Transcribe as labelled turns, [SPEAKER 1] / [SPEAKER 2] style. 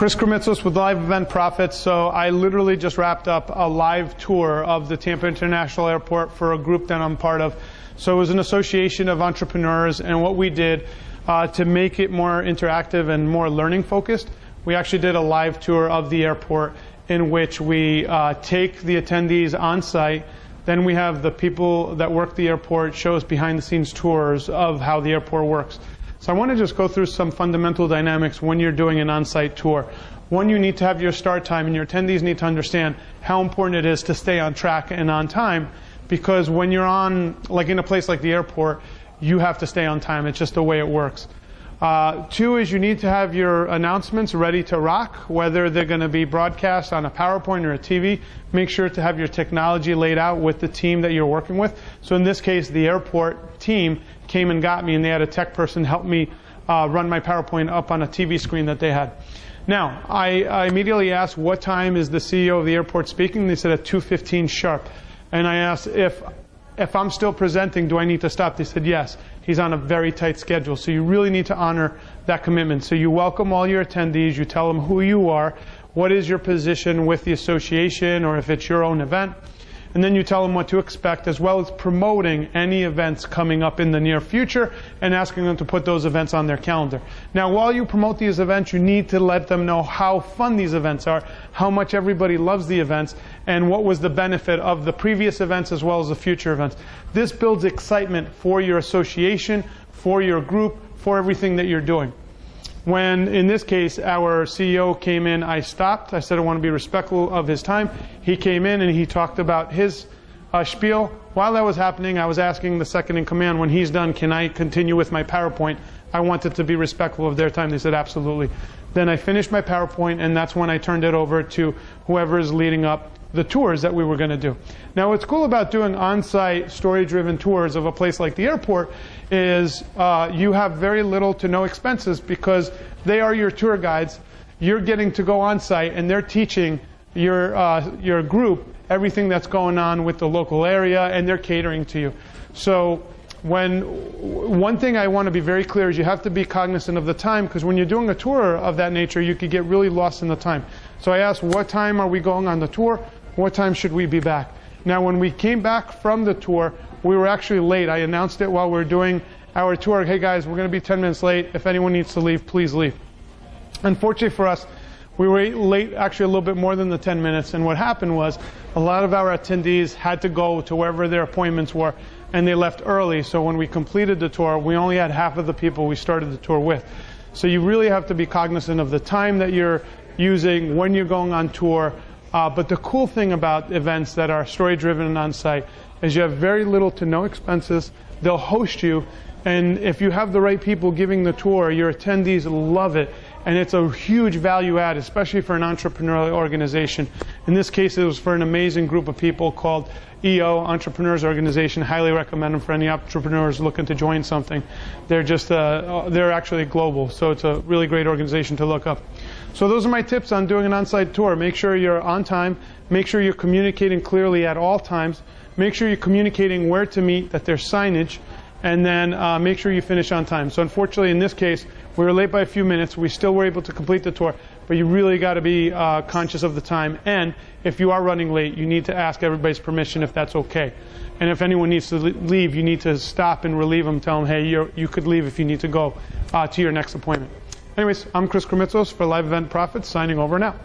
[SPEAKER 1] Chris Krimitsos with Live Event Profits. So I literally just wrapped up a live tour of the Tampa International Airport for a group that I'm part of. So it was an association of entrepreneurs, and what we did to make it more interactive and more learning focused, we actually did a live tour of the airport in which we take the attendees on site. Then we have the people that work the airport show us behind the scenes tours of how the airport works. So I want to just go through some fundamental dynamics when you're doing an on-site tour. One, you need to have your start time, and your attendees need to understand how important it is to stay on track and on time, because when you're on, like in a place like the airport, you have to stay on time. It's just the way it works. Two is you need to have your announcements ready to rock, whether they're going to be broadcast on a PowerPoint or a TV. Make sure to have your technology laid out with the team that you're working with. So in this case, the airport team came and got me, and they had a tech person help me run my PowerPoint up on a TV screen that they had. Now, I immediately asked, what time is the CEO of the airport speaking? They said at 2:15 sharp. And I asked, if I'm still presenting, do I need to stop? They said yes. He's on a very tight schedule. So you really need to honor that commitment. So you welcome all your attendees. You tell them who you are, what is your position with the association, or if it's your own event. And then you tell them what to expect, as well as promoting any events coming up in the near future and asking them to put those events on their calendar. Now, while you promote these events, you need to let them know how fun these events are, how much everybody loves the events, and what was the benefit of the previous events as well as the future events. This builds excitement for your association, for your group, for everything that you're doing. When, in this case, our CEO came in, I stopped. I said I want to be respectful of his time. He came in and he talked about his spiel. While that was happening, I was asking the second in command, when he's done, can I continue with my PowerPoint? I wanted to be respectful of their time. They said absolutely. Then I finished my PowerPoint, and that's when I turned it over to whoever is leading up the tours that we were going to do. Now, what's cool about doing on-site story-driven tours of a place like the airport is you have very little to no expenses, because they are your tour guides. You're getting to go on-site, and they're teaching your group everything that's going on with the local area, and they're catering to you. So one thing I want to be very clear is you have to be cognizant of the time, because when you're doing a tour of that nature, you could get really lost in the time. So I asked, what time are we going on the tour? What time should we be back? Now, when we came back from the tour, we were actually late. I announced it while we were doing our tour. Hey guys, we're going to be 10 minutes late. If anyone needs to leave, please leave. Unfortunately for us, we were late actually a little bit more than the 10 minutes. And what happened was a lot of our attendees had to go to wherever their appointments were, and they left early. So when we completed the tour, we only had half of the people we started the tour with. So you really have to be cognizant of the time that you're using when you're going on tour. But the cool thing about events that are story-driven and on-site is you have very little to no expenses. They'll host you, and if you have the right people giving the tour, your attendees love it, and it's a huge value add, especially for an entrepreneurial organization. In this case, it was for an amazing group of people called EO, Entrepreneurs Organization. Highly recommend them for any entrepreneurs looking to join something. They're just they're actually global, so it's a really great organization to look up. So those are my tips on doing an on-site tour. Make sure you're on time. Make sure you're communicating clearly at all times. Make sure you're communicating where to meet, that there's signage, and then make sure you finish on time. So unfortunately, in this case, we were late by a few minutes. We still were able to complete the tour, but you really got to be conscious of the time. And if you are running late, you need to ask everybody's permission if that's okay. And if anyone needs to leave, you need to stop and relieve them. Tell them, hey, you could leave if you need to go to your next appointment. Anyways, I'm Chris Krimitsos for Live Event Profits, signing over now.